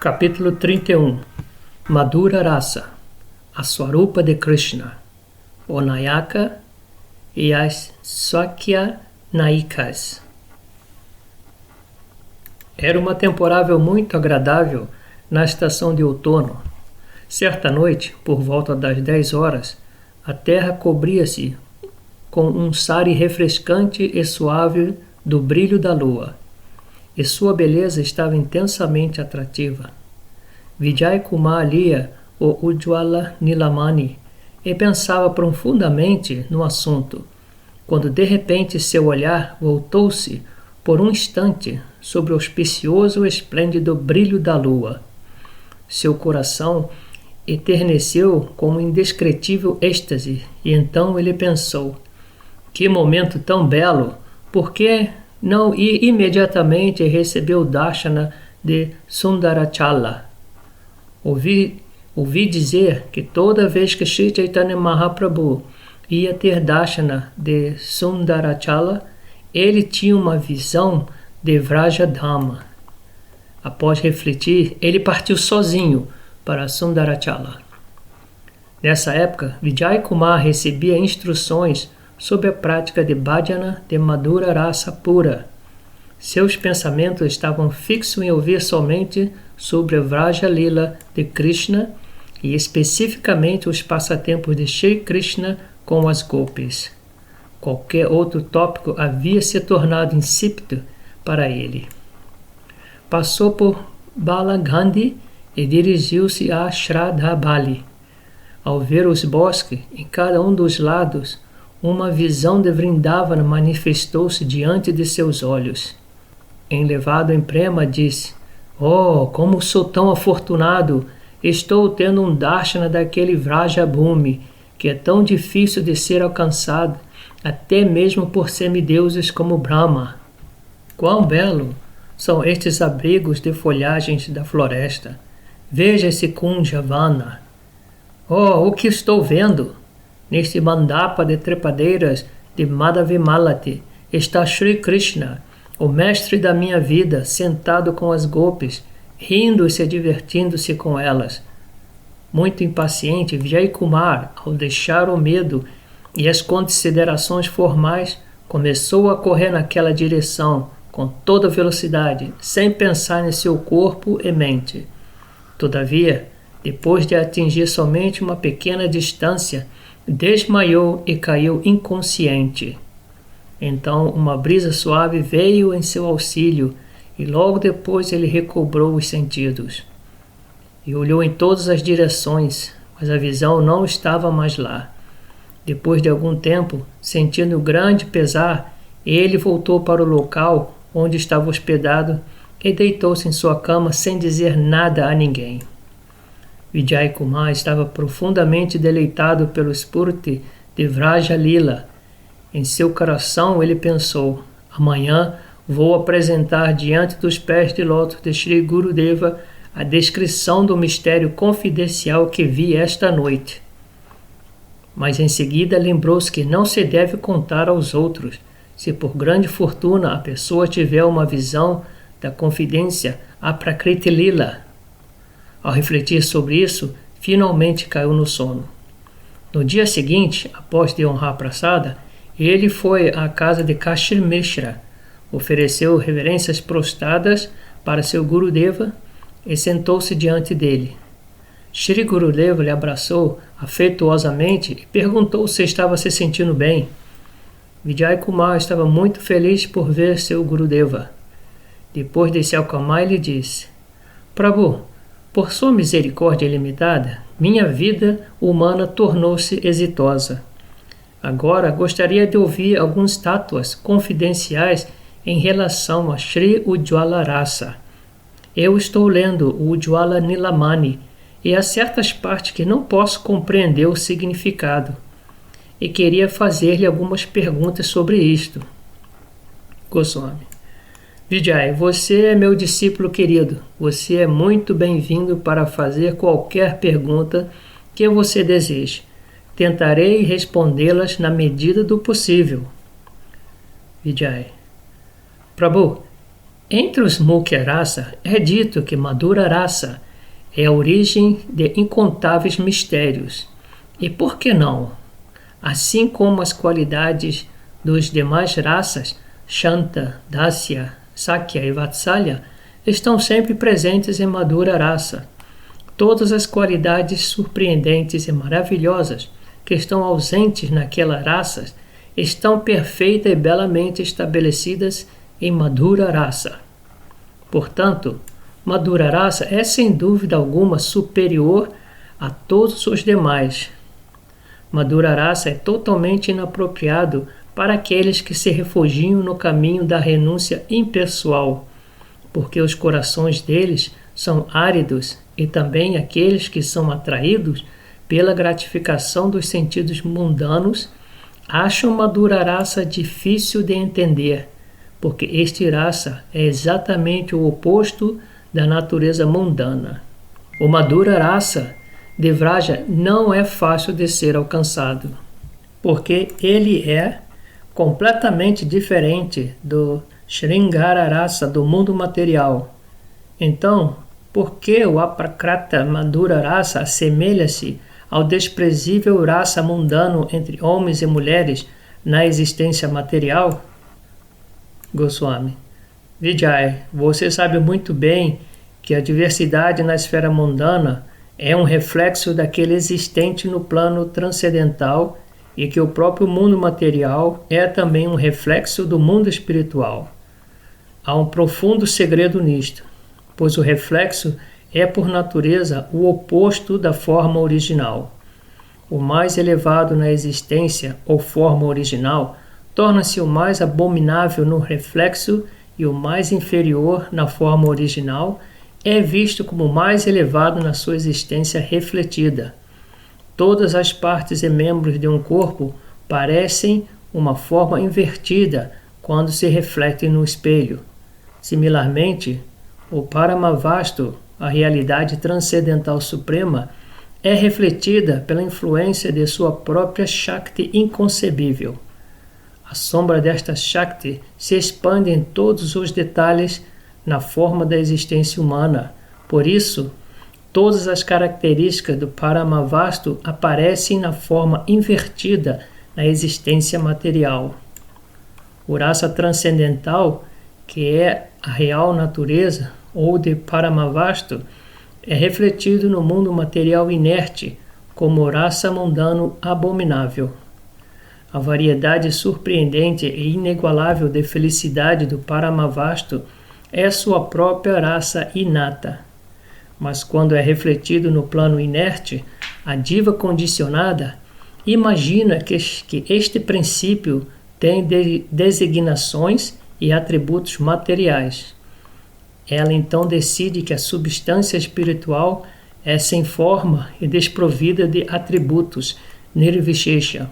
Capítulo 31. Madhura Rasa, a Swarupa de Krishna, o Nayaka e as Swakya Nayikas. Era uma temporada muito agradável na estação de outono. Certa noite, por volta das 10 horas, a terra cobria-se com um sari refrescante e suave do brilho da lua, e sua beleza estava intensamente atrativa. Vijay Kumar lia o Ujjwala Nilamani e pensava profundamente no assunto, quando de repente seu olhar voltou-se por um instante sobre o auspicioso e esplêndido brilho da lua. Seu coração eterneceu com um indescritível êxtase, e então ele pensou: que momento tão belo! Por que não ir imediatamente receber o darshana de Sundarachala? Ouvi dizer que toda vez que Sri Chaitanya Mahaprabhu ia ter darshana de Sundarachala, ele tinha uma visão de Vrajadhama. Após refletir, ele partiu sozinho para Sundarachala. Nessa época, Vijay Kumar recebia instruções sobre a prática de bhajana de Madhura Rasa pura. Seus pensamentos estavam fixos em ouvir somente sobre a Vraja Lila de Krishna e especificamente os passatempos de Shri Krishna com as gopis. Qualquer outro tópico havia se tornado insípido para ele. Passou por Balagandhi e dirigiu-se a Shraddha-Bali. Ao ver os bosques em cada um dos lados, uma visão de Vrindavana manifestou-se diante de seus olhos. Enlevado em prema, disse: "Oh, como sou tão afortunado! Estou tendo um darshana daquele Vrajabhumi, que é tão difícil de ser alcançado, até mesmo por semideuses como Brahma. Quão belo são estes abrigos de folhagens da floresta! Veja esse Kunjavana! Oh, o que estou vendo! Neste mandapa de trepadeiras de Madhavimalati está Shri Krishna, o mestre da minha vida, sentado com as gopis, rindo-se e divertindo-se com elas." Muito impaciente, Vijay Kumar, ao deixar o medo e as considerações formais, começou a correr naquela direção com toda velocidade, sem pensar em seu corpo e mente. Todavia, depois de atingir somente uma pequena distância, desmaiou e caiu inconsciente. Então uma brisa suave veio em seu auxílio e logo depois ele recobrou os sentidos. E olhou em todas as direções, mas a visão não estava mais lá. Depois de algum tempo, sentindo grande pesar, ele voltou para o local onde estava hospedado e deitou-se em sua cama sem dizer nada a ninguém. Vijay Kumar estava profundamente deleitado pelo Spurti de Vraja Lila. Em seu coração ele pensou: amanhã vou apresentar diante dos pés de lótus de Shri Gurudeva a descrição do mistério confidencial que vi esta noite. Mas em seguida lembrou-se que não se deve contar aos outros, se por grande fortuna a pessoa tiver uma visão da confidência a Prakriti Lila. Ao refletir sobre isso, finalmente caiu no sono. No dia seguinte, após de honrar Prasada, ele foi à casa de Kashir Mishra, ofereceu reverências prostradas para seu Gurudeva e sentou-se diante dele. Shri Gurudeva lhe abraçou afetuosamente e perguntou se estava se sentindo bem. Vijay Kumar estava muito feliz por ver seu Gurudeva. Depois de se acalmar, ele disse: "Prabhu, por sua misericórdia ilimitada, minha vida humana tornou-se exitosa. Agora gostaria de ouvir algumas estátuas confidenciais em relação a Shri Ujjwala Rasa. Eu estou lendo o Ujjwala Nilamani e há certas partes que não posso compreender o significado, e queria fazer-lhe algumas perguntas sobre isto." Goswami: "Vijay, você é meu discípulo querido. Você é muito bem-vindo para fazer qualquer pergunta que você deseje. Tentarei respondê-las na medida do possível." Vijay: "Prabhu, Entre os Mukhya Rasa é dito que Madhura Rasa é a origem de incontáveis mistérios. E por que não? Assim como as qualidades dos demais raças, Shanta, Dasya, Sakya e Vatsalya, estão sempre presentes em Madhura Rasa. Todas as qualidades surpreendentes e maravilhosas que estão ausentes naquela raça estão perfeita e belamente estabelecidas em Madhura Rasa. Portanto, Madhura Rasa é sem dúvida alguma superior a todos os demais. Madhura Rasa é totalmente inapropriado para aqueles que se refugiam no caminho da renúncia impessoal, porque os corações deles são áridos, e também aqueles que são atraídos pela gratificação dos sentidos mundanos acham Madhura Rasa difícil de entender, porque este rasa é exatamente o oposto da natureza mundana. O Madhura Rasa de Vraja não é fácil de ser alcançado, porque ele é completamente diferente do Sringara Rasa do mundo material. Então, por que o Aprakrata Madhura Rasa assemelha-se ao desprezível raça mundano entre homens e mulheres na existência material? Goswami: Vijay, você sabe muito bem que a diversidade na esfera mundana é um reflexo daquele existente no plano transcendental e que o próprio mundo material é também um reflexo do mundo espiritual. Há um profundo segredo nisto, pois o reflexo é por natureza o oposto da forma original. O mais elevado na existência ou forma original torna-se o mais abominável no reflexo e o mais inferior na forma original é visto como mais elevado na sua existência refletida. Todas as partes e membros de um corpo parecem uma forma invertida quando se refletem no espelho. Similarmente, o Paramavastu, a realidade transcendental suprema, é refletida pela influência de sua própria Shakti inconcebível. A sombra desta Shakti se expande em todos os detalhes na forma da existência humana. Por isso, todas as características do Paramavastu aparecem na forma invertida na existência material. O rasa transcendental, que é a real natureza, ou de Paramavastu, é refletido no mundo material inerte como rasa mundano abominável. A variedade surpreendente e inigualável de felicidade do Paramavastu é sua própria raça inata. Mas quando é refletido no plano inerte, a diva condicionada imagina que este princípio tem designações e atributos materiais. Ela então decide que a substância espiritual é sem forma e desprovida de atributos, nirvishesha.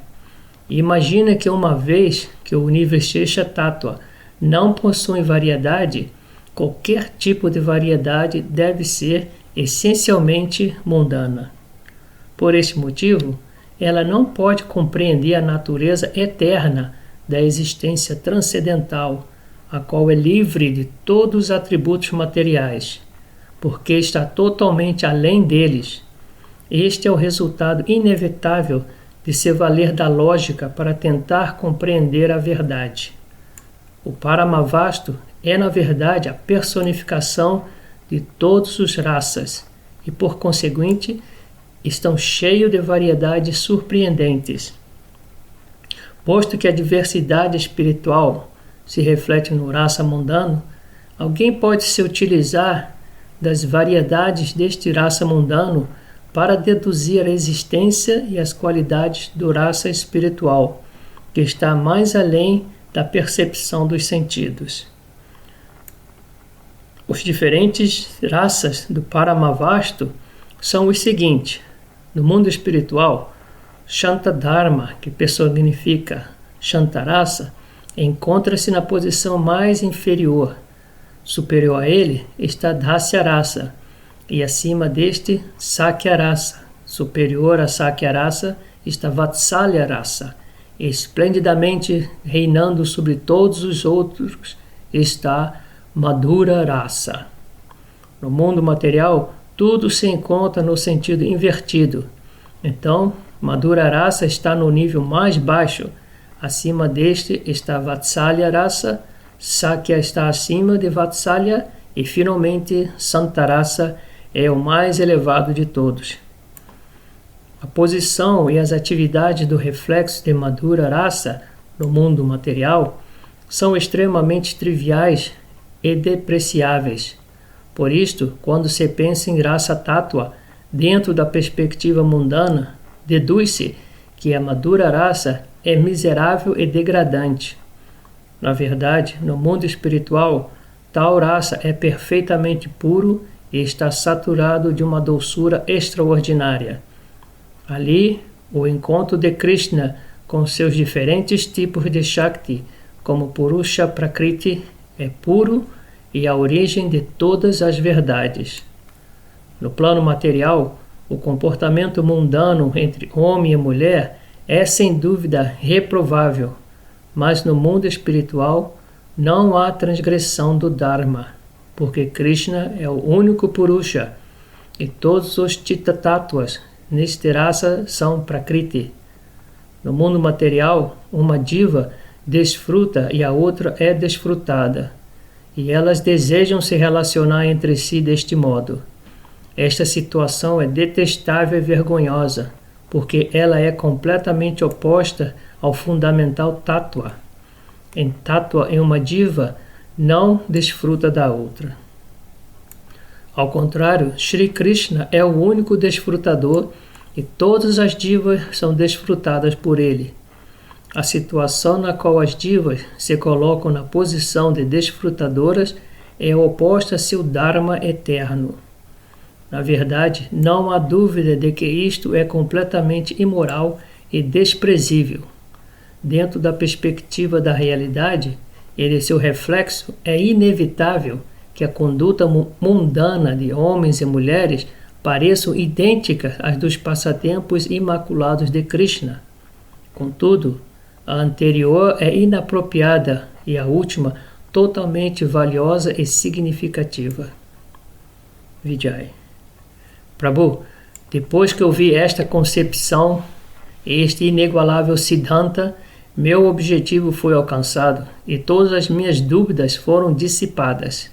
E imagina que uma vez que o nirvishesha tattva não possui variedade, qualquer tipo de variedade deve ser essencialmente mundana. Por este motivo, ela não pode compreender a natureza eterna da existência transcendental, a qual é livre de todos os atributos materiais, porque está totalmente além deles. Este é o resultado inevitável de se valer da lógica para tentar compreender a verdade. O Paramavastu é, na verdade, a personificação de todos os raças e, por conseguinte, estão cheios de variedades surpreendentes. Posto que a diversidade espiritual se reflete no rasa mundano, alguém pode se utilizar das variedades deste rasa mundano para deduzir a existência e as qualidades do rasa espiritual, que está mais além da percepção dos sentidos. Os diferentes raças do Paramavastu são os seguintes. No mundo espiritual, Shantadharma, que personifica Shantarasa, encontra-se na posição mais inferior. Superior a ele está Dasyarasa, e acima deste Sakyarasa. Superior a Sakyarasa está Vatsalyarasa, e esplendidamente reinando sobre todos os outros está Madhura Rasa. No mundo material, tudo se encontra no sentido invertido. Então, Madhura Rasa está no nível mais baixo. Acima deste está Vatsalya Rasa, Sakya está acima de Vatsalya e, finalmente, Santa Rasa é o mais elevado de todos. A posição e as atividades do reflexo de Madhura Rasa no mundo material são extremamente triviais e depreciáveis. Por isto, quando se pensa em Rasa Tattva dentro da perspectiva mundana, deduz-se que a Madhura Rasa é miserável e degradante. Na verdade, no mundo espiritual, tal raça é perfeitamente puro e está saturado de uma doçura extraordinária. Ali, o encontro de Krishna com seus diferentes tipos de Shakti, como Purusha Prakriti, é puro e a origem de todas as verdades. No plano material, o comportamento mundano entre homem e mulher é sem dúvida reprovável, mas no mundo espiritual não há transgressão do Dharma, porque Krishna é o único Purusha e todos os Chitta-tattvas neste rasa são Prakriti. No mundo material, uma diva desfruta e a outra é desfrutada, e elas desejam se relacionar entre si deste modo. Esta situação é detestável e vergonhosa, porque ela é completamente oposta ao fundamental Tattva. Em Tattva, uma diva não desfruta da outra. Ao contrário, Shri Krishna é o único desfrutador e todas as divas são desfrutadas por ele. A situação na qual as divas se colocam na posição de desfrutadoras é oposta a seu Dharma eterno. Na verdade, não há dúvida de que isto é completamente imoral e desprezível. Dentro da perspectiva da realidade e de seu reflexo, é inevitável que a conduta mundana de homens e mulheres pareçam idênticas às dos passatempos imaculados de Krishna. Contudo, a anterior é inapropriada e a última totalmente valiosa e significativa. Vijay. Prabhu, depois que eu vi esta concepção, este inigualável Siddhanta, meu objetivo foi alcançado e todas as minhas dúvidas foram dissipadas.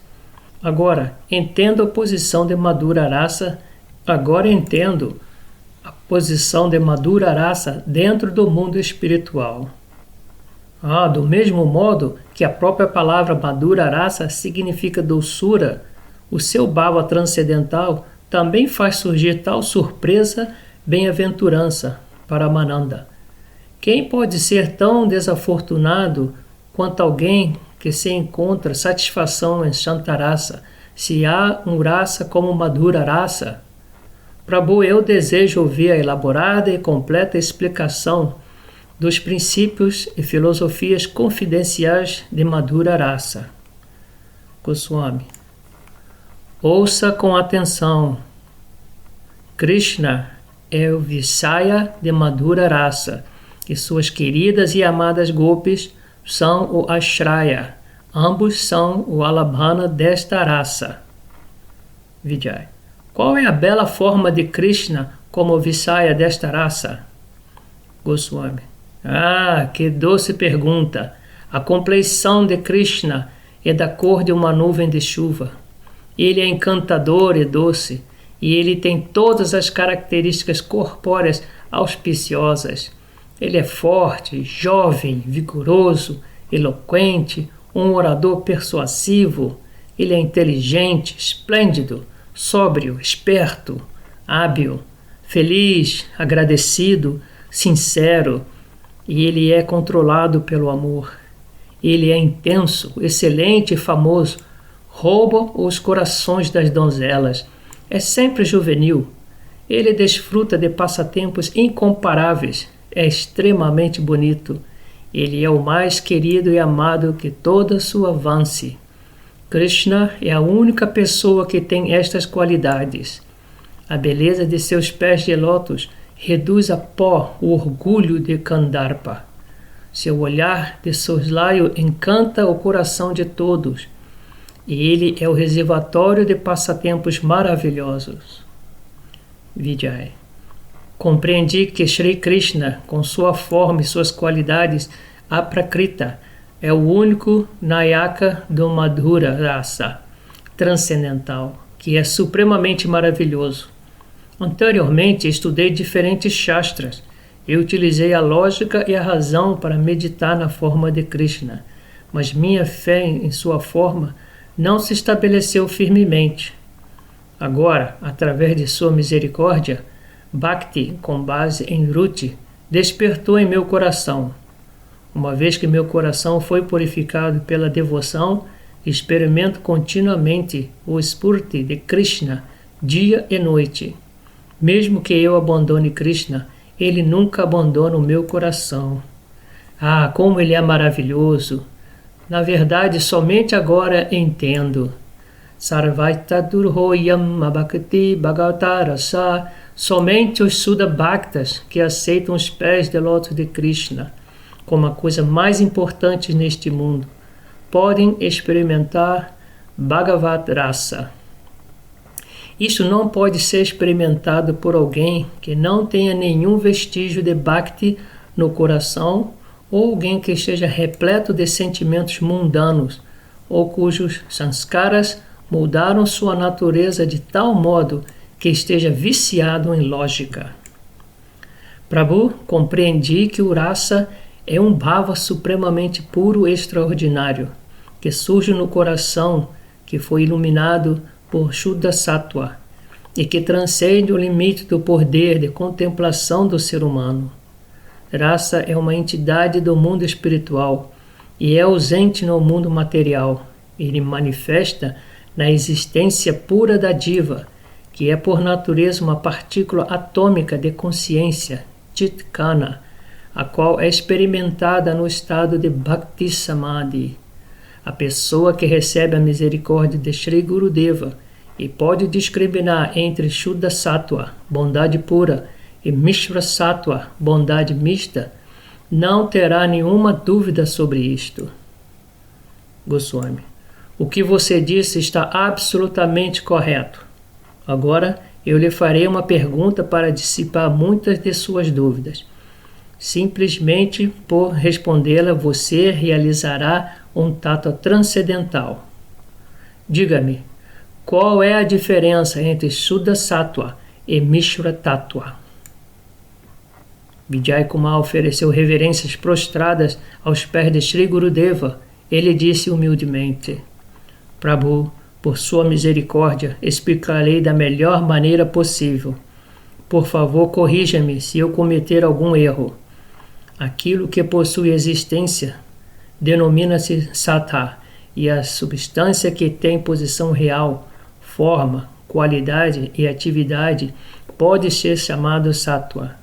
Agora, entendo a posição de Madhura Rasa. Agora entendo a posição de Madhura Rasa dentro do mundo espiritual. Do mesmo modo que a própria palavra Madhura Rasa significa doçura, o seu bhava transcendental também faz surgir tal surpresa, bem-aventurança para Mananda. Quem pode ser tão desafortunado quanto alguém que se encontra satisfação em Shantarasa, se há um rasa como Madhura Rasa? Prabhu, eu desejo ouvir a elaborada e completa explicação dos princípios e filosofias confidenciais de Madhura Rasa. Goswami. Ouça com atenção. Krishna é o Visaya de Madhura Rasa, e suas queridas e amadas gopis são o Ashraya. Ambos são o Alabhana desta raça. Vijay. Qual é a bela forma de Krishna como Visaya desta raça? Goswami. Que doce pergunta! A compleição de Krishna é da cor de uma nuvem de chuva. Ele é encantador e doce, e ele tem todas as características corpóreas auspiciosas. Ele é forte, jovem, vigoroso, eloquente, um orador persuasivo. Ele é inteligente, esplêndido, sóbrio, esperto, hábil, feliz, agradecido, sincero, e ele é controlado pelo amor. Ele é intenso, excelente e famoso, rouba os corações das donzelas, é sempre juvenil. Ele desfruta de passatempos incomparáveis, é extremamente bonito. Ele é o mais querido e amado que toda sua Vansi. Krishna é a única pessoa que tem estas qualidades. A beleza de seus pés de lótus reduz a pó o orgulho de Kandarpa. Seu olhar de soslaio encanta o coração de todos, e ele é o reservatório de passatempos maravilhosos. Vijay. Compreendi que Shri Krishna, com sua forma e suas qualidades aprakrita, é o único Nayaka do Madhura Rasa transcendental, que é supremamente maravilhoso. Anteriormente, estudei diferentes shastras e utilizei a lógica e a razão para meditar na forma de Krishna, mas minha fé em sua forma não se estabeleceu firmemente. Agora, através de sua misericórdia, Bhakti, com base em Ruti, despertou em meu coração. Uma vez que meu coração foi purificado pela devoção, experimento continuamente o Spurti de Krishna, dia e noite. Mesmo que eu abandone Krishna, ele nunca abandona o meu coração. Ah, como ele é maravilhoso! Na verdade, somente agora entendo. Sarvaita Durhoyam Abhakti Bhagavatarasa. Somente os Sudha Bhaktas que aceitam os pés de lótus de Krishna como a coisa mais importante neste mundo podem experimentar Bhagavat Rasa. Isso não pode ser experimentado por alguém que não tenha nenhum vestígio de Bhakti no coração ou alguém que esteja repleto de sentimentos mundanos ou cujos sanskaras mudaram sua natureza de tal modo que esteja viciado em lógica. Prabhu, compreendi que o rasa é um bhava supremamente puro e extraordinário, que surge no coração que foi iluminado por Shuddha Sattva e que transcende o limite do poder de contemplação do ser humano. Rasa é uma entidade do mundo espiritual e é ausente no mundo material. Ele manifesta na existência pura da diva, que é por natureza uma partícula atômica de consciência, Chitkana, a qual é experimentada no estado de Bhakti Samadhi. A pessoa que recebe a misericórdia de Shri Gurudeva e pode discriminar entre Shuddha Sattva, bondade pura, e Mishra Sattva, bondade mista, não terá nenhuma dúvida sobre isto. Goswami, o que você disse está absolutamente correto. Agora eu lhe farei uma pergunta para dissipar muitas de suas dúvidas. Simplesmente por respondê-la, você realizará um tattva transcendental. Diga-me, qual é a diferença entre Shuddha Sattva e Mishra Tattva? Vijay Kumar ofereceu reverências prostradas aos pés de Shri Gurudeva. Ele disse humildemente: Prabhu, por sua misericórdia, explicarei da melhor maneira possível. Por favor, corrija-me se eu cometer algum erro. Aquilo que possui existência denomina-se Sattva, e a substância que tem posição real, forma, qualidade e atividade pode ser chamado Sattva.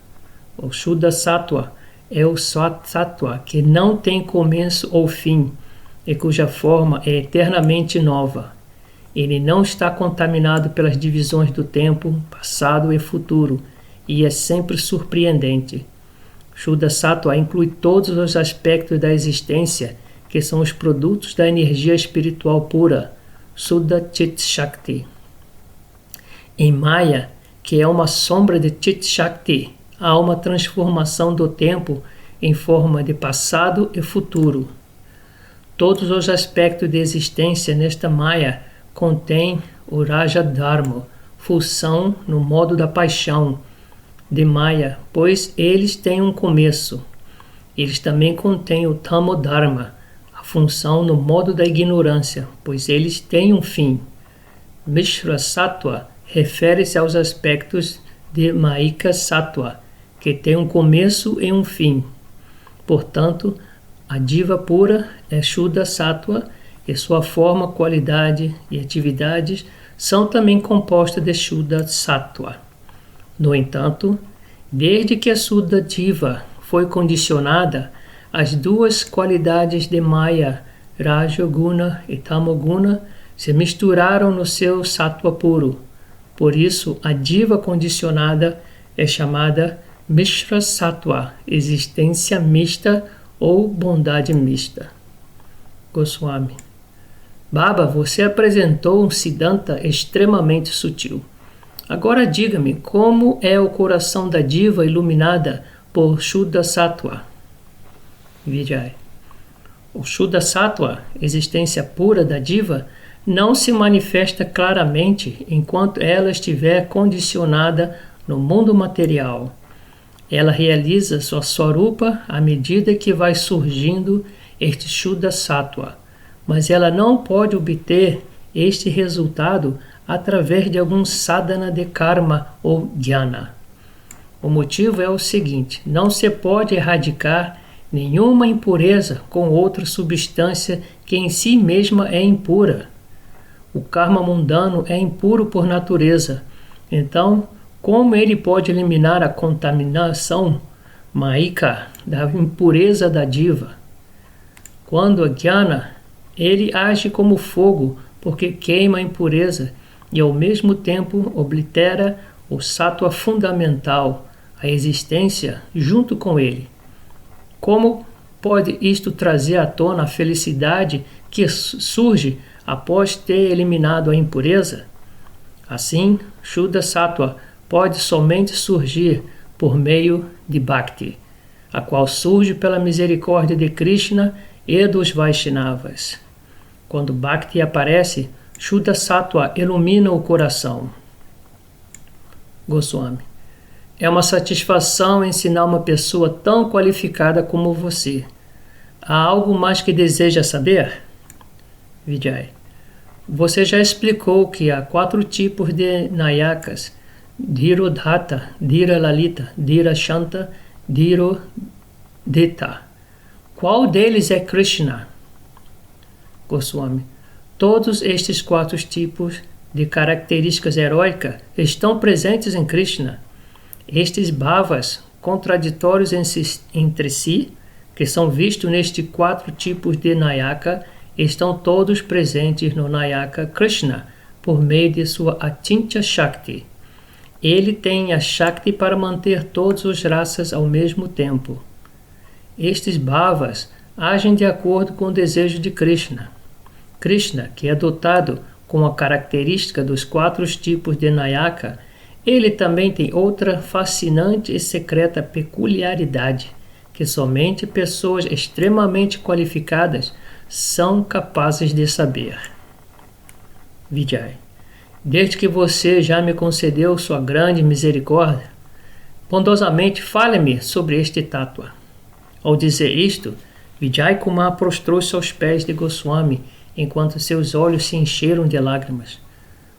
O Shuddha Sattva é o Sattva que não tem começo ou fim e cuja forma é eternamente nova. Ele não está contaminado pelas divisões do tempo, passado e futuro, e é sempre surpreendente. Shuddha Sattva inclui todos os aspectos da existência, que são os produtos da energia espiritual pura, Shuddha Chit Shakti. Em Maya, que é uma sombra de Chit Shakti, há uma transformação do tempo em forma de passado e futuro. Todos os aspectos de existência nesta Maya contém o Raja Dharma, função no modo da paixão de Maya, pois eles têm um começo. Eles também contêm o Tamo Dharma, a função no modo da ignorância, pois eles têm um fim. Mishra Sattva refere-se aos aspectos de Maika Sattva, que tem um começo e um fim. Portanto, a diva pura é Shuddha Sattva e sua forma, qualidade e atividades são também compostas de Shuddha Sattva. No entanto, desde que a Shuddha Diva foi condicionada, as duas qualidades de Maya, Rajoguna e Tamoguna, se misturaram no seu Sattva puro. Por isso, a Diva condicionada é chamada Mishra Sattva, existência mista ou bondade mista. Goswami. Baba, você apresentou um Siddhanta extremamente sutil. Agora diga-me, como é o coração da diva iluminada por Shuddha Sattva? Vijay. O Shuddha Sattva, existência pura da diva, não se manifesta claramente enquanto ela estiver condicionada no mundo material. Ela realiza sua Swarupa à medida que vai surgindo este Shuddha Sattva, mas ela não pode obter este resultado através de algum sadhana de karma ou jnana. O motivo é o seguinte: não se pode erradicar nenhuma impureza com outra substância que em si mesma é impura. O karma mundano é impuro por natureza. Então, como ele pode eliminar a contaminação maika da impureza da diva? Quando a jnana, ele age como fogo, porque queima a impureza e ao mesmo tempo oblitera o sattva fundamental, a existência, junto com ele. Como pode isto trazer à tona a felicidade que surge após ter eliminado a impureza? Assim, Shuddha Sattva pode somente surgir por meio de Bhakti, a qual surge pela misericórdia de Krishna e dos Vaishnavas. Quando Bhakti aparece, Shuddha Sattva ilumina o coração. Goswami. É uma satisfação ensinar uma pessoa tão qualificada como você. Há algo mais que deseja saber? Vijay. Você já explicou que há 4 tipos de Nayakas: Dhirodhata, Dhira Lalita, Dhira Shanta, Dhirodhita. Qual deles é Krishna? Goswami. Todos estes 4 tipos de características heróicas estão presentes em Krishna. Estes bhavas contraditórios entre si, que são vistos nestes 4 tipos de Nayaka, estão todos presentes no Nayaka Krishna, por meio de sua Achintya Shakti. Ele tem a Shakti para manter todas as raças ao mesmo tempo. Estes bhavas agem de acordo com o desejo de Krishna. Krishna, que é dotado com a característica dos 4 tipos de Nayaka, ele também tem outra fascinante e secreta peculiaridade, que somente pessoas extremamente qualificadas são capazes de saber. Vijay. Desde que você já me concedeu sua grande misericórdia, bondosamente fale-me sobre este tattva. Ao dizer isto, Vijay Kumar prostrou-se aos pés de Goswami, enquanto seus olhos se encheram de lágrimas.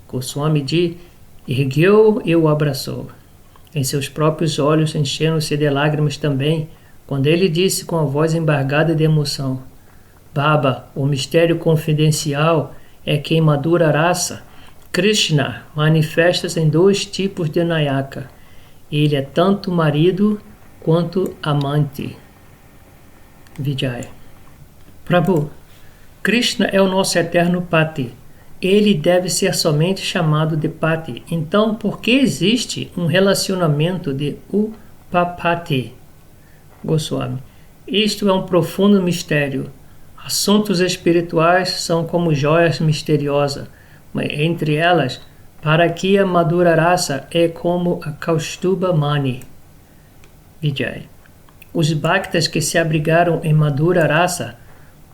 Goswami Ji ergueu e o abraçou. Em seus próprios olhos encheram-se de lágrimas também, quando ele disse com a voz embargada de emoção: Baba, o mistério confidencial é que em Madhura Rasa, Krishna manifesta-se em 2 tipos de Nayaka. Ele é tanto marido quanto amante. Vijay. Prabhu, Krishna é o nosso eterno Pati. Ele deve ser somente chamado de Pati. Então, por que existe um relacionamento de Upapati? Goswami. Isto é um profundo mistério. Assuntos espirituais são como joias misteriosas, mas entre elas, para aqui a Madhura Rasa é como a Kaustuba Mani. Vijay. Os bhaktas que se abrigaram em Madhura Rasa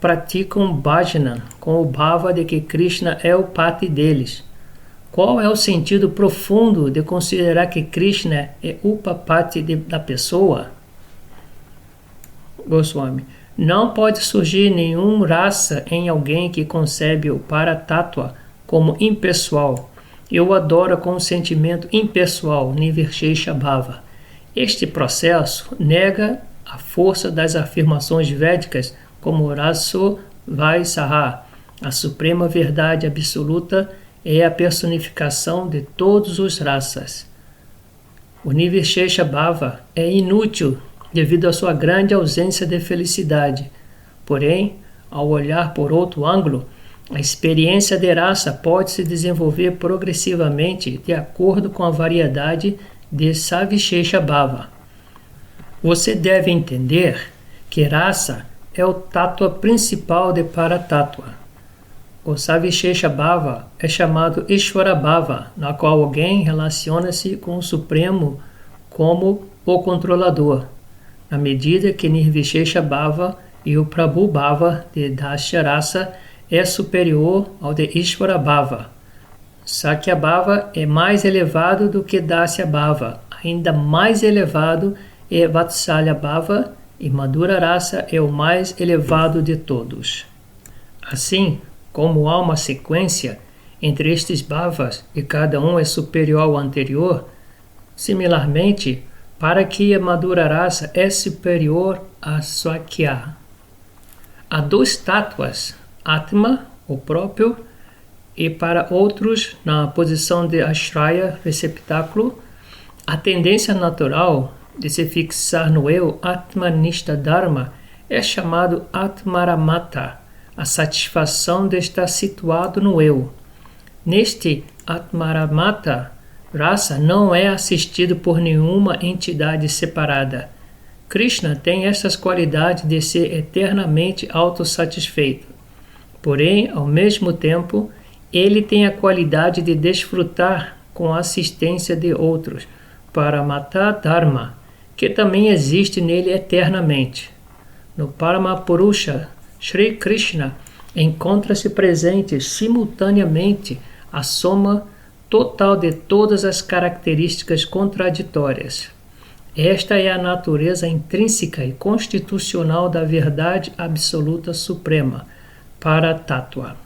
praticam bhajana com o bhava de que Krishna é o pati deles. Qual é o sentido profundo de considerar que Krishna é o upapati da pessoa? Goswami. Não pode surgir nenhuma raça em alguém que concebe o Paratattva como impessoal e o adora com um sentimento impessoal, Nirvishesha Bhava. Este processo nega a força das afirmações védicas como Raso Vaisaha, a suprema verdade absoluta é a personificação de todos os raças. O Nirvishesha Bhava é inútil devido à sua grande ausência de felicidade. Porém, ao olhar por outro ângulo, a experiência de raça pode se desenvolver progressivamente de acordo com a variedade de Savishesha Bhava. Você deve entender que raça é o tattva principal de Paratattva. O Savishesha Bhava é chamado Ishvara Bhava, na qual alguém relaciona-se com o Supremo como o controlador, na medida que Nirvishesha Bhava e o Prabhu Bhava de Dasya Rasa é superior ao de Ishvara Bhava. Sakya Bhava é mais elevado do que Dasya Bhava, ainda mais elevado é Vatsalya Bhava e Madhura Rasa é o mais elevado de todos. Assim, como há uma sequência entre estes bhavas e cada um é superior ao anterior, similarmente, Parakya Madhura Rasa é superior a Sakya. Há duas estátuas, Atma, o próprio, e para outros, na posição de Ashraya, receptáculo, a tendência natural de se fixar no eu, Atmanishta Dharma, é chamado Atmaramata, a satisfação de estar situado no eu. Neste Atmaramata, Rasa não é assistido por nenhuma entidade separada. Krishna tem essas qualidades de ser eternamente autossatisfeito. Porém, ao mesmo tempo, ele tem a qualidade de desfrutar com a assistência de outros, Paramata Dharma, que também existe nele eternamente. No Paramapurusha, Shri Krishna encontra-se presente simultaneamente a soma total de todas as características contraditórias. Esta é a natureza intrínseca e constitucional da verdade absoluta suprema, Paratattva.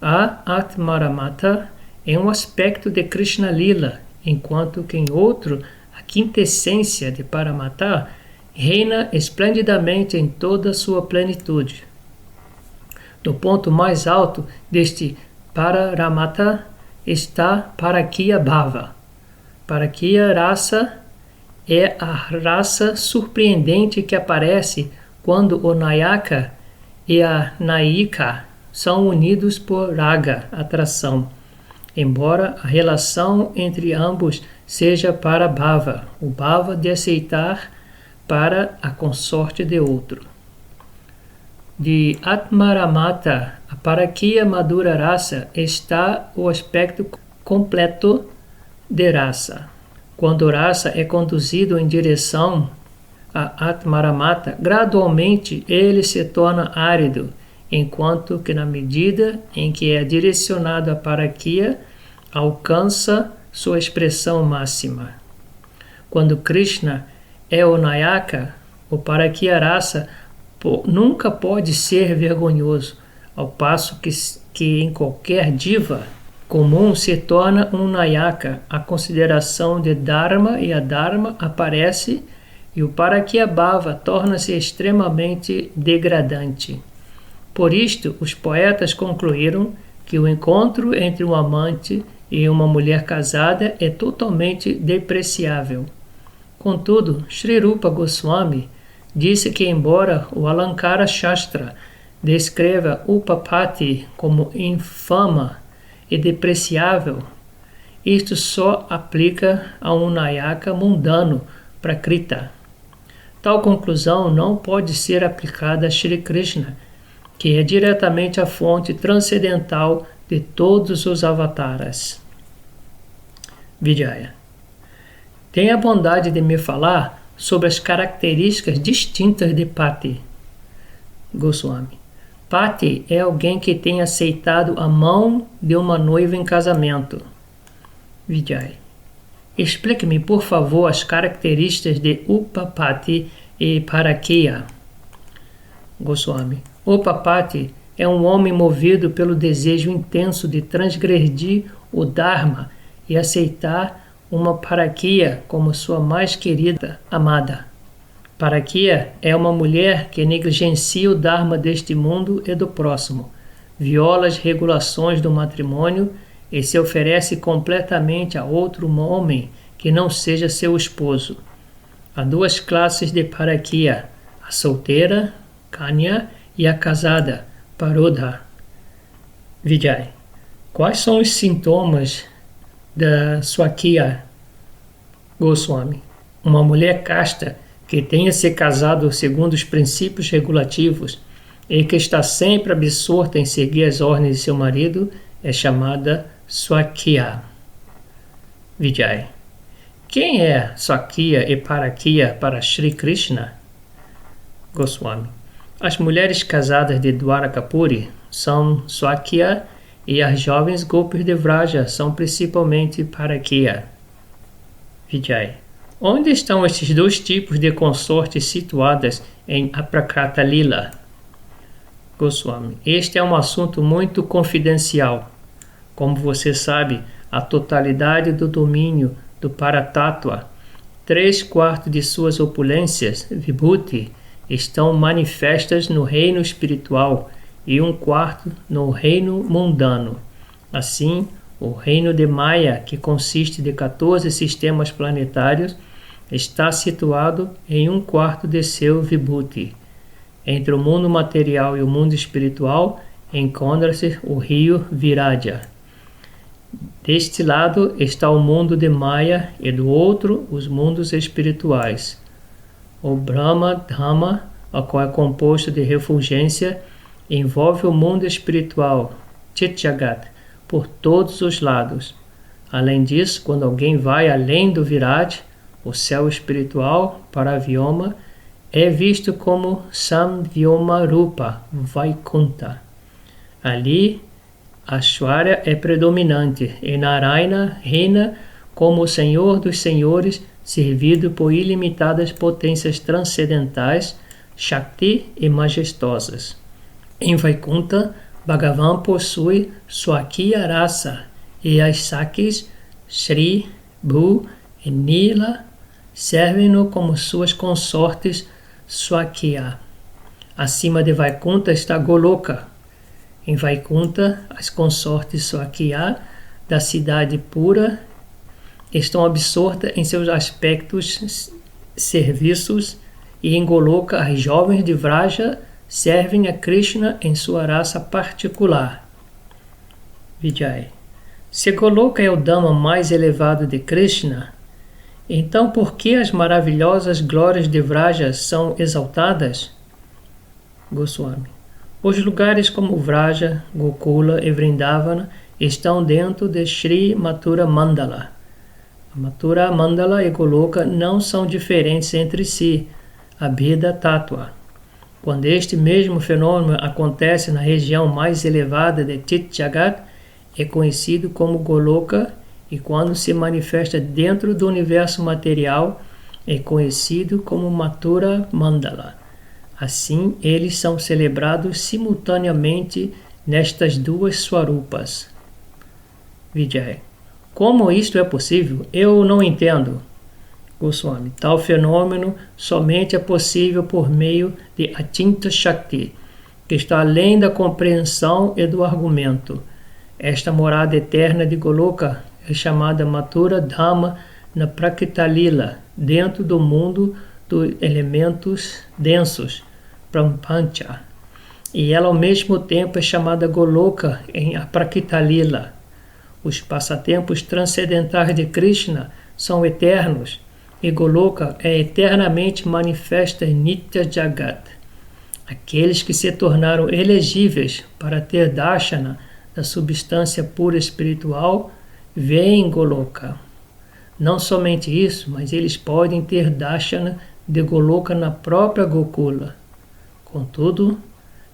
A Atmaramata é um aspecto de Krishna Lila, enquanto que em outro, a quintessência de Paramata reina esplendidamente em toda a sua plenitude. No ponto mais alto deste Pararamata está Parakya Bhava. Parakya Rasa é a raça surpreendente que aparece quando o Nayaka e a Nayika são unidos por Raga, atração, embora a relação entre ambos seja para Bhava, o Bhava de aceitar para a consorte de outro. De Atmaramata a Parakya Madhura Rasa está o aspecto completo de Rasa. Quando Rasa é conduzido em direção a Atmaramata, gradualmente ele se torna árido, enquanto que na medida em que é direcionado a Parakya, alcança sua expressão máxima. Quando Krishna é o Nayaka, o Parakya Rasa nunca pode ser vergonhoso, ao passo que em qualquer diva comum se torna um Nayaka, a consideração de Dharma e Adharma aparece e o Parakya Bhava torna-se extremamente degradante. Por isto, os poetas concluíram que o encontro entre um amante e uma mulher casada é totalmente depreciável. Contudo, Sri Rupa Goswami disse que, embora o Alankara Shastra descreva Upapati como infama e depreciável, isto só aplica a um Nayaka mundano, Prakrita. Tal conclusão não pode ser aplicada a Shri Krishna, que é diretamente a fonte transcendental de todos os avataras. Vijaya. Tenha a bondade de me falar sobre as características distintas de Pati. Goswami. Pati é alguém que tem aceitado a mão de uma noiva em casamento. Vijay. Explique-me, por favor, as características de Upapati e Parakya. Goswami. Upapati é um homem movido pelo desejo intenso de transgredir o Dharma e aceitar uma Parakya como sua mais querida amada. Parakya é uma mulher que negligencia o Dharma deste mundo e do próximo, viola as regulações do matrimônio e se oferece completamente a outro homem que não seja seu esposo. Há duas classes de Parakya, a solteira, Kanya, e a casada, Parodha. Vijay. Quais são os sintomas da Swakya? Goswami. Uma mulher casta que tenha se casado segundo os princípios regulativos e que está sempre absorta em seguir as ordens de seu marido é chamada Swakya. Vijay. Quem é Swakya e Parakya para Shri Krishna? Goswami. As mulheres casadas de Dwarakapuri são Swakya e as jovens Gopis de Vraja são principalmente Parakya. Vijay. Onde estão estes dois tipos de consortes situadas em Aprakrata Lila? Goswami. Este é um assunto muito confidencial. Como você sabe, a totalidade do domínio do Paratattva, 3/4 de suas opulências, Vibhuti, estão manifestas no reino espiritual e 1/4 no reino mundano. Assim, o reino de Maya, que consiste de 14 sistemas planetários, está situado em 1/4 de seu Vibhuti. Entre o mundo material e o mundo espiritual encontra-se o rio Viraja. Deste lado está o mundo de Maya e do outro os mundos espirituais. O Brahma Dhamma, a qual é composto de refulgência, envolve o mundo espiritual, Chitjagat, por todos os lados. Além disso, quando alguém vai além do Viraj, o céu espiritual, Paravyoma, é visto como Samvyoma Rupa, Vaikunta. Ali, Aishwarya é predominante e Narayana reina como o Senhor dos Senhores, servido por ilimitadas potências transcendentais, Shakti e majestosas. Em Vaikunta, Bhagavan possui Swakya Rasa e as Sakis, Shri, Bhu e Nila servem-no como suas consortes Swakya. Acima de Vaikunta está Goloka. Em Vaikunta, as consortes Swakya da cidade pura estão absortas em seus aspectos serviços e em Goloka as jovens de Vraja servem a Krishna em sua raça particular. Vijay. Se Goloka é o Dhamma mais elevado de Krishna, então por que as maravilhosas glórias de Vraja são exaltadas? Goswami. Os lugares como Vraja, Gokula e Vrindavana estão dentro de Shri Mathura Mandala. A Mathura Mandala e Goloka não são diferentes entre si, Abheda Tattva. Quando este mesmo fenômeno acontece na região mais elevada de Chitjagat, é conhecido como Goloka, e quando se manifesta dentro do universo material, é conhecido como Mathura Mandala. Assim, eles são celebrados simultaneamente nestas duas swarupas. Vijay. Como isto é possível? Eu não entendo. Goswami. Tal fenômeno somente é possível por meio de Achinta Shakti, que está além da compreensão e do argumento. Esta morada eterna de Goloka é chamada Mathura Dhamma na Prakrita Lila, dentro do mundo dos elementos densos, Prampancha. E ela ao mesmo tempo é chamada Goloka em Aprakrita Lila. Os passatempos transcendentais de Krishna são eternos, e Goloka é eternamente manifesta em Nitya Jagat. Aqueles que se tornaram elegíveis para ter darshana da substância pura espiritual veem Goloka. Não somente isso, mas eles podem ter darshana de Goloka na própria Gokula. Contudo,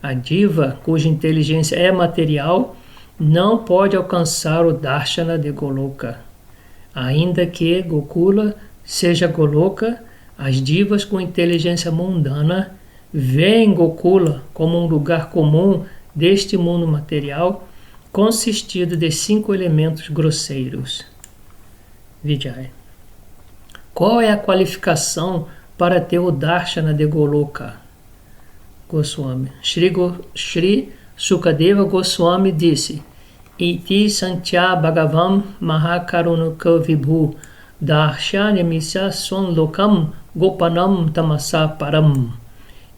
a diva, cuja inteligência é material, não pode alcançar o darshana de Goloka. Ainda que Gokula seja Goloka, as divas com inteligência mundana veem Gokula como um lugar comum deste mundo material, consistido de 5 elementos grosseiros. Vijay. Qual é a qualificação para ter o darshana de Goloka? Goswami. Shri Sukadeva Goswami disse: Iti Santya Bhagavam Mahakarunuka Vibhu Darshanamisa Swan Lokam Gopanam Tamasa Param.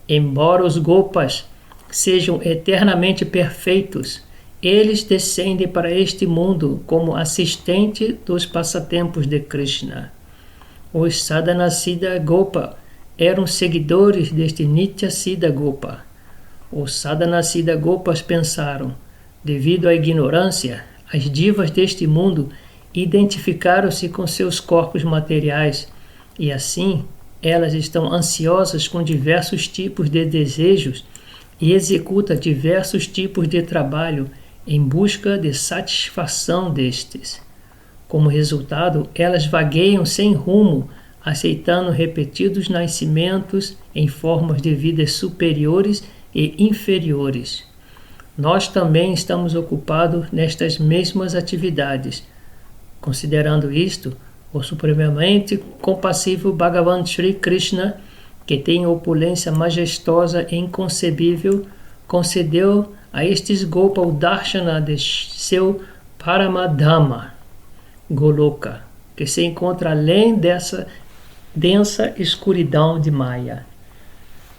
Embora os Gopas sejam eternamente perfeitos, eles descendem para este mundo como assistente dos passatempos de Krishna. Os Sadhanasiddha Gopa eram seguidores deste Nitya Siddha Gopa. Os sadhanasiddha Gopas pensaram: devido à ignorância, as divas deste mundo identificaram-se com seus corpos materiais e assim elas estão ansiosas com diversos tipos de desejos e executam diversos tipos de trabalho em busca de satisfação destes. Como resultado, elas vagueiam sem rumo, aceitando repetidos nascimentos em formas de vidas superiores e inferiores. Nós também estamos ocupados nestas mesmas atividades. Considerando isto, o supremamente compassivo Bhagavan Shri Krishna, que tem opulência majestosa e inconcebível, concedeu a estes Gopa o darshana de seu Paramadhamma, Goloka, que se encontra além dessa densa escuridão de Maya.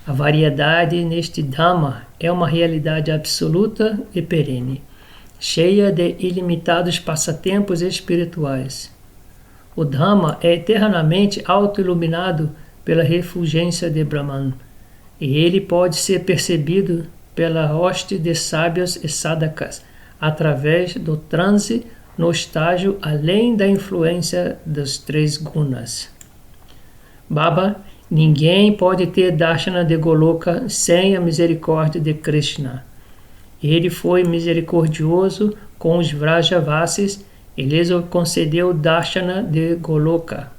A variedade neste Dhamma é uma realidade absoluta e perene, cheia de ilimitados passatempos espirituais. O Dhamma é eternamente auto-iluminado pela refulgência de Brahman, e ele pode ser percebido pela hoste de sábios e sadhakas através do transe no estágio além da influência dos 3 gunas. Baba, ninguém pode ter darshana de Goloka sem a misericórdia de Krishna. Ele foi misericordioso com os Vrajavasis e lhes concedeu darshana de Goloka.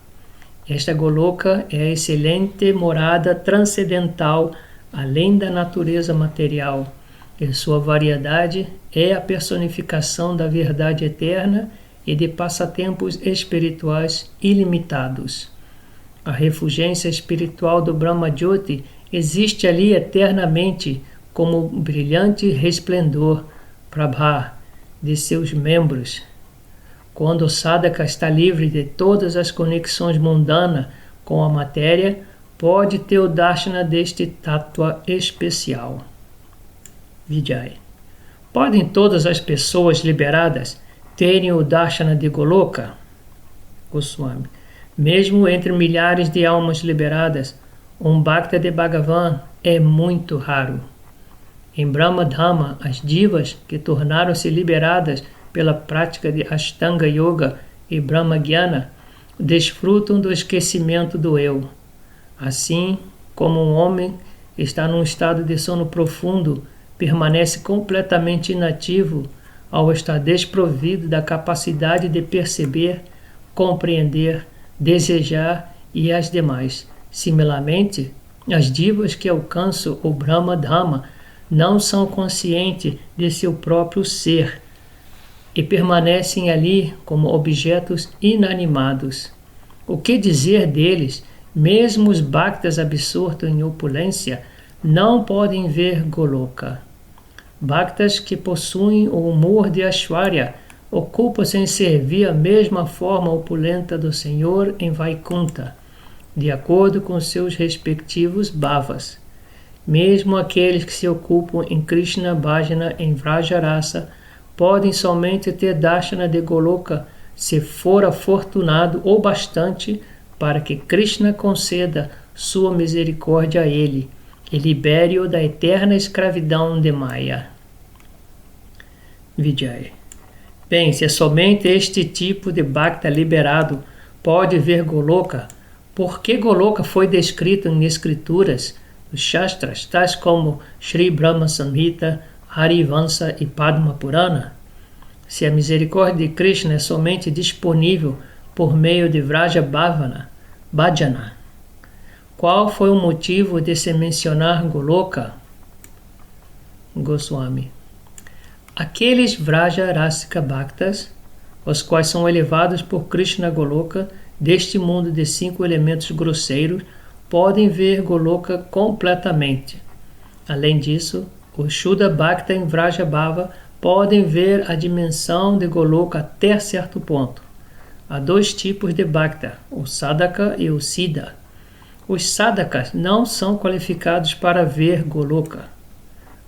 Esta Goloka é a excelente morada transcendental além da natureza material, e sua variedade é a personificação da verdade eterna e de passatempos espirituais ilimitados. A refulgência espiritual do Brahma Jyoti existe ali eternamente como um brilhante resplendor, Prabha, de seus membros. Quando o sadhaka está livre de todas as conexões mundanas com a matéria, pode ter o darshana deste tattva especial. Vijay. Podem todas as pessoas liberadas terem o darshana de Goloka? Goswami. Mesmo entre milhares de almas liberadas, um Bhakta de Bhagavan é muito raro. Em Brahma Dhamma, as divas que tornaram-se liberadas pela prática de Ashtanga Yoga e Brahma Jnana desfrutam do esquecimento do eu. Assim como um homem está num estado de sono profundo, permanece completamente inativo ao estar desprovido da capacidade de perceber, compreender, desejar e as demais. Similarmente, as divas que alcançam o Brahma Dhamma não são conscientes de seu próprio ser e permanecem ali como objetos inanimados. O que dizer deles? Mesmo os bhaktas absortos em opulência não podem ver Goloka. Bhaktas que possuem o humor de Aishwarya ocupam-se em servir a mesma forma opulenta do Senhor em Vaikunta, de acordo com seus respectivos bhavas. Mesmo aqueles que se ocupam em Krishna Bhajana em Vrajarasa podem somente ter darshana de Goloka se for afortunado o bastante para que Krishna conceda sua misericórdia a ele e libere-o da eterna escravidão de Maya. Vijay. Bem, se é somente este tipo de Bhakta liberado pode ver Goloka, por que Goloka foi descrito em escrituras, os Shastras, tais como Sri Brahma Samhita, Harivansa e Padma Purana? Se a misericórdia de Krishna é somente disponível por meio de Vraja Bhajana, qual foi o motivo de se mencionar Goloka? Goswami. Aqueles Vraja Rasika Bhaktas, os quais são elevados por Krishna Goloka, deste mundo de 5 elementos grosseiros, podem ver Goloka completamente. Além disso, os Shuddha Bhakta em Vraja Bhava podem ver a dimensão de Goloka até certo ponto. Há 2 tipos de Bhakta, o Sadhaka e o Siddha. Os Sadhakas não são qualificados para ver Goloka.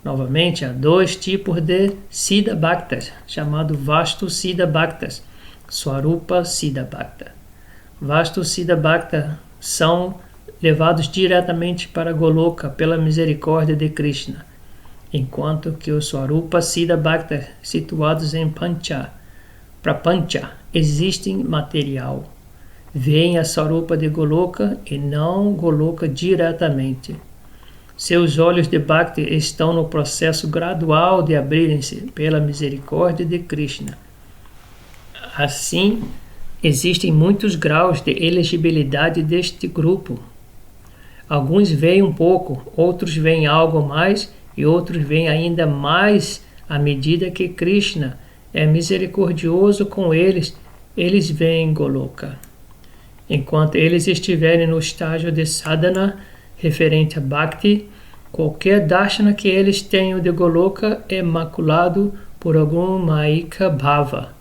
Novamente, há 2 tipos de Siddha Bhaktas, chamado Vastu Siddha Bhaktas, Swarupa Siddha Bhakta. Vastu Siddha Bhakta são levados diretamente para Goloka pela misericórdia de Krishna. enquanto que os Swarupa Siddha Bhakta situados em Prapancha existem material. Veem a Swarupa de Goloka e não Goloka diretamente. Seus olhos de Bhakti estão no processo gradual de abrirem-se pela misericórdia de Krishna. Assim, existem muitos graus de elegibilidade deste grupo. Alguns veem um pouco, outros veem algo mais e outros veem ainda mais à medida que Krishna é misericordioso com eles, eles veem Goloka. Enquanto eles estiverem no estágio de sadhana referente a Bhakti, qualquer darshana que eles tenham de Goloka é maculado por algum Maika Bhava.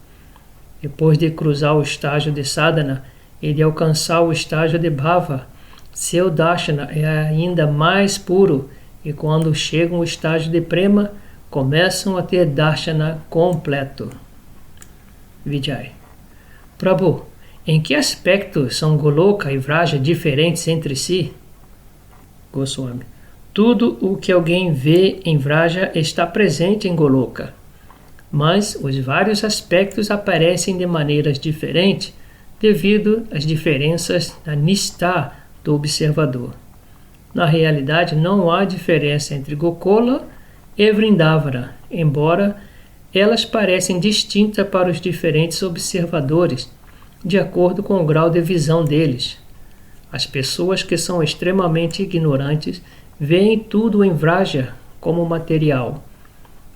Depois de cruzar o estágio de sadhana e de alcançar o estágio de Bhava, seu darshana é ainda mais puro e quando chegam ao estágio de prema, começam a ter darshana completo. Vijay. Prabhu, em que aspectos são Goloka e Vraja diferentes entre si? Goswami. Tudo o que alguém vê em Vraja está presente em Goloka, mas os vários aspectos aparecem de maneiras diferentes devido às diferenças na nistha do observador. Na realidade, não há diferença entre Gokula e Vrindavana, embora elas parecem distintas para os diferentes observadores, de acordo com o grau de visão deles. As pessoas que são extremamente ignorantes veem tudo em Vraja como material.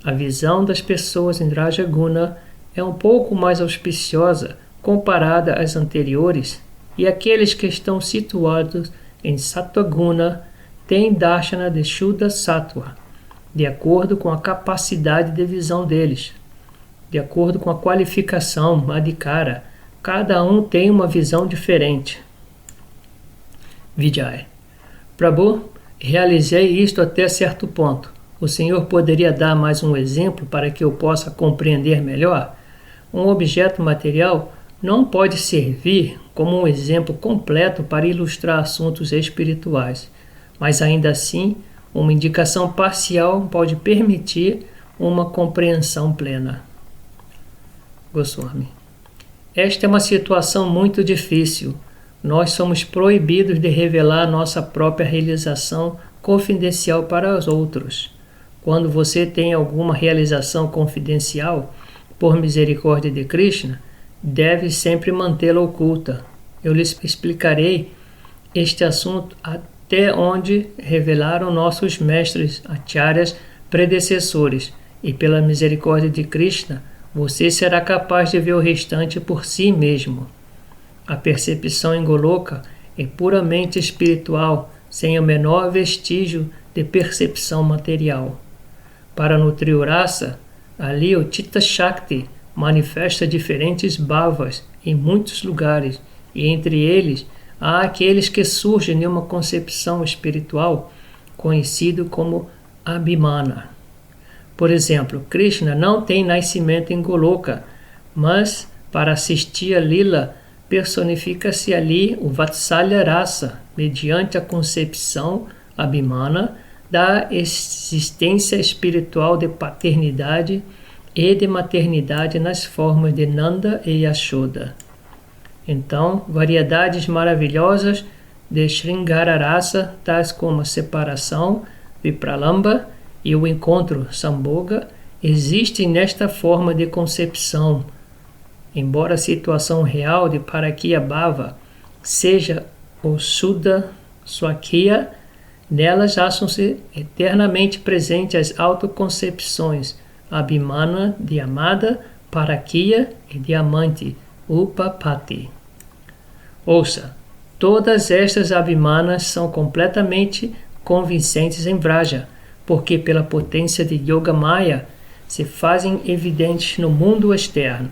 A visão das pessoas em Rajaguna é um pouco mais auspiciosa comparada às anteriores, e aqueles que estão situados em Sattva-guna têm darshana de Shuddha Sattva, de acordo com a capacidade de visão deles. De acordo com a qualificação adhikara, cada um tem uma visão diferente. Vijay. Prabhu, realizei isto até certo ponto. O Senhor poderia dar mais um exemplo para que eu possa compreender melhor? Um objeto material não pode servir como um exemplo completo para ilustrar assuntos espirituais, mas ainda assim, uma indicação parcial pode permitir uma compreensão plena. Goswami. Esta é uma situação muito difícil. Nós somos proibidos de revelar nossa própria realização confidencial para os outros. Quando você tem alguma realização confidencial, por misericórdia de Krishna, deve sempre mantê-la oculta. Eu lhes explicarei este assunto até onde revelaram nossos mestres acharyas predecessores, e pela misericórdia de Krishna, você será capaz de ver o restante por si mesmo. A percepção em Goloka é puramente espiritual, sem o menor vestígio de percepção material. Para nutrir o rasa, ali o Chitta Shakti manifesta diferentes bhavas em muitos lugares, e entre eles há aqueles que surgem de uma concepção espiritual conhecido como Abhimana. Por exemplo, Krishna não tem nascimento em Goloka, mas para assistir a Lila personifica-se ali o Vatsalya Rasa, mediante a concepção Abhimana da existência espiritual de paternidade e de maternidade nas formas de Nanda e Yashoda. Então, variedades maravilhosas de Sringara Rasa, tais como a separação, Vipralamba e o encontro, Sambhoga, existem nesta forma de concepção. Embora a situação real de Parakya Bhava seja o Shuddha Swakya, nelas acham-se eternamente presentes as autoconcepções Abhimana de amada, Parakya e de amante, Upapati. Ouça, todas estas Abhimanas são completamente convincentes em Vraja, porque pela potência de Yoga Maya se fazem evidentes no mundo externo.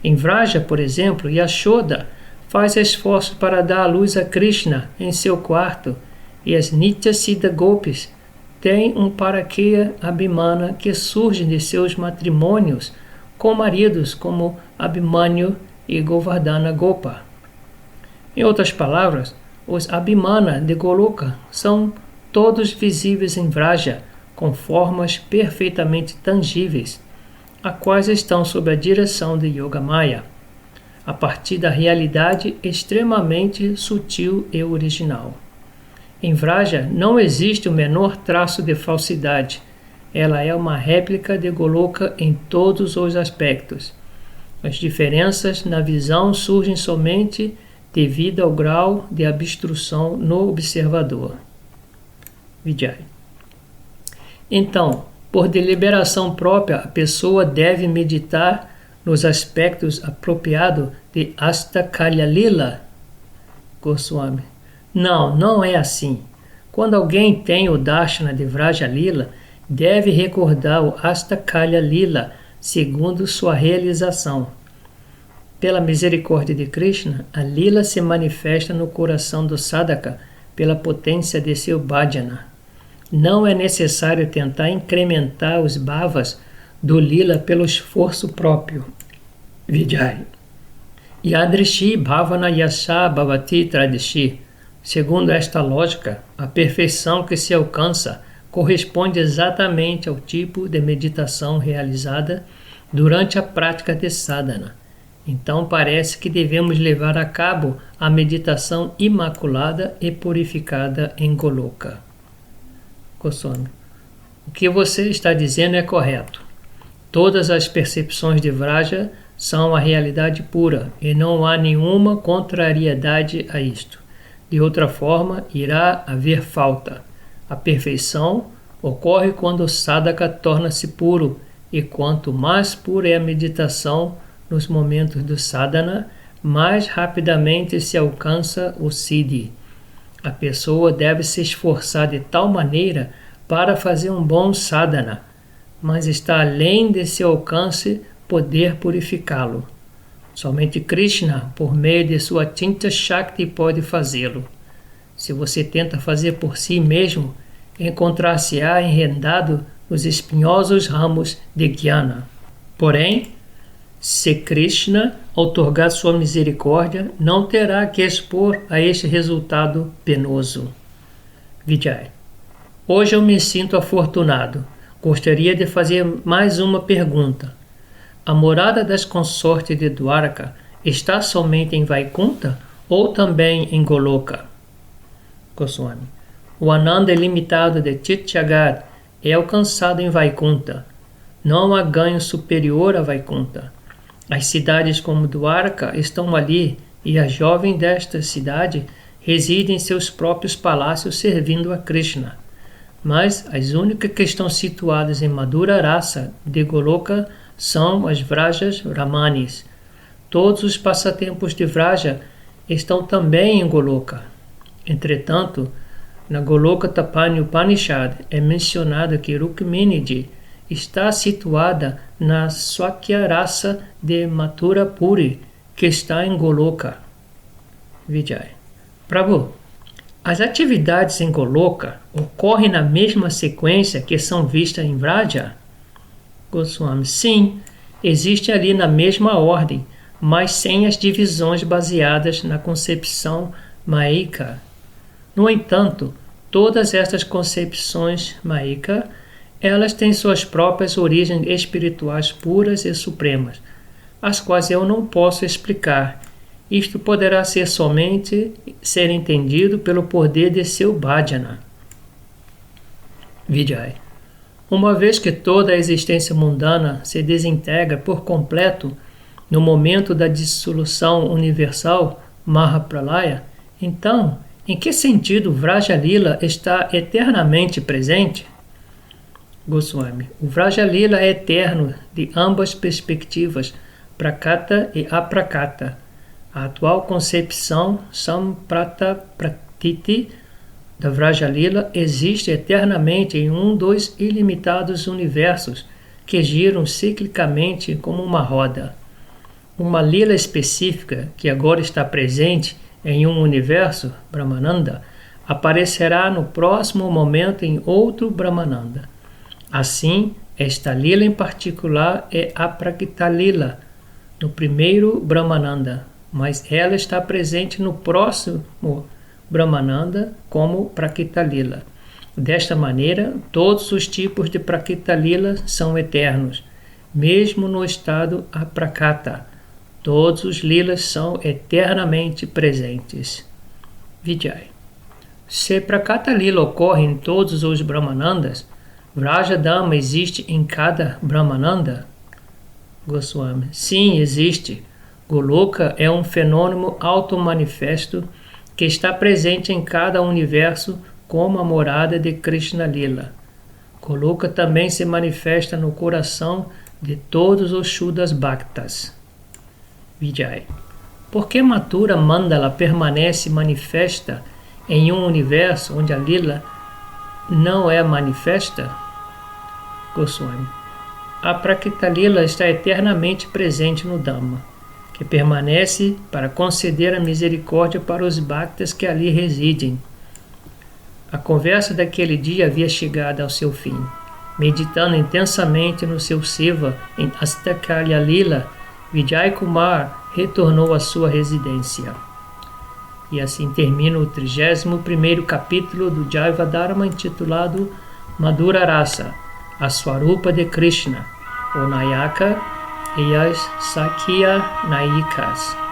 Em Vraja, por exemplo, Yashoda faz esforço para dar a luz a Krishna em seu quarto, e as Nitya Siddha Gopis têm um Parakya Abhimana que surge de seus matrimônios com maridos como Abhimanyu e Govardhana Gopa. Em outras palavras, os Abhimana de Goloka são todos visíveis em Vraja, com formas perfeitamente tangíveis, a quais estão sob a direção de Yogamaya, a partir da realidade extremamente sutil e original. Em Vraja não existe o menor traço de falsidade. Ela é uma réplica de Goloka em todos os aspectos. As diferenças na visão surgem somente devido ao grau de abstrução no observador. Vijay. Então, por deliberação própria, a pessoa deve meditar nos aspectos apropriados de Astakalya Lila. Goswami. Não é assim. Quando alguém tem o Darshana de Vraja Lila, deve recordar o Astakalya Lila segundo sua realização. Pela misericórdia de Krishna, a Lila se manifesta no coração do sadhaka pela potência de seu bhajana. Não é necessário tentar incrementar os bhavas do Lila pelo esforço próprio. Vijay. Yadrishi bhavana yasha bhavati tradishi. Segundo esta lógica, a perfeição que se alcança corresponde exatamente ao tipo de meditação realizada durante a prática de sadhana. Então parece que devemos levar a cabo a meditação imaculada e purificada em Goloka. Goswami. O que você está dizendo é correto. Todas as percepções de Vraja são a realidade pura e não há nenhuma contrariedade a isto. De outra forma, irá haver falta. A perfeição ocorre quando o sadhaka torna-se puro, e quanto mais pura é a meditação nos momentos do sadhana, mais rapidamente se alcança o siddhi. A pessoa deve se esforçar de tal maneira para fazer um bom sadhana, mas está além de seu alcance poder purificá-lo. Somente Krishna, por meio de sua Tinta Shakti, pode fazê-lo. Se você tenta fazer por si mesmo, encontrar-se-á enredado nos espinhosos ramos de Jnana. Porém, se Krishna outorgar sua misericórdia, não terá que expor a este resultado penoso. Vijay. Hoje eu me sinto afortunado. Gostaria de fazer mais uma pergunta. A morada das consortes de Dwaraka está somente em Vaikunta ou também em Goloka? Goswami. O Ananda ilimitado de Chityagat é alcançado em Vaikunta. Não há ganho superior a Vaikunta. As cidades como Dwaraka estão ali e a jovem desta cidade reside em seus próprios palácios servindo a Krishna. Mas as únicas que estão situadas em Madhura Rasa de Goloka são as Vrajas Ramanis. Todos os passatempos de Vraja estão também em Goloka. Entretanto, na Goloka Tapani Upanishad é mencionado que Rukminiji está situada na Swakya Rasa de Mathura Puri, que está em Goloka. Vijay. Prabhu, as atividades em Goloka ocorrem na mesma sequência que são vistas em Vraja? Goswami. Sim, existe ali na mesma ordem, mas sem as divisões baseadas na concepção maika. No entanto, todas estas concepções maika, elas têm suas próprias origens espirituais puras e supremas, as quais eu não posso explicar. Isto poderá somente ser entendido pelo poder de seu bhajana. Vijay. Uma vez que toda a existência mundana se desintegra por completo no momento da dissolução universal, Mahapralaya, então, em que sentido Vraja Lila está eternamente presente? Goswami. O Vraja Lila é eterno de ambas perspectivas, Prakata e Aprakata. A atual concepção Samprata Pratiti da Vraja Lila existe eternamente em um dos ilimitados universos que giram ciclicamente como uma roda. Uma Lila específica que agora está presente em um universo, Brahmananda, aparecerá no próximo momento em outro Brahmananda. Assim, esta Lila em particular é Aprakita Lila, no primeiro Brahmananda, mas ela está presente no próximo Brahmananda como Prakita Lila. Desta maneira, todos os tipos de Prakita Lila são eternos, mesmo no estado Aprakata. Todos os lilas são eternamente presentes. Vijay. Se Prakata Lila ocorre em todos os Brahmanandas, Vrajadama existe em cada Brahmananda? Goswami. Sim, existe. Goloka é um fenômeno automanifesto que está presente em cada universo como a morada de Krishna Lila. Goloka também se manifesta no coração de todos os Shuddhas Bhaktas. Vijay. Por que Mathura Mandala permanece manifesta em um universo onde a Lila não é manifesta? Goswami. A Prakita Lila está eternamente presente no Dhamma, que permanece para conceder a misericórdia para os Bhaktas que ali residem. A conversa daquele dia havia chegado ao seu fim. Meditando intensamente no seu seva em Astakalya Lila, Vijay Kumar retornou à sua residência. E assim termina o 31º capítulo do Jaiva Dharma, intitulado Madhura Rasa, a Swarupa de Krishna, o Nayaka e as Sakya Nayikas.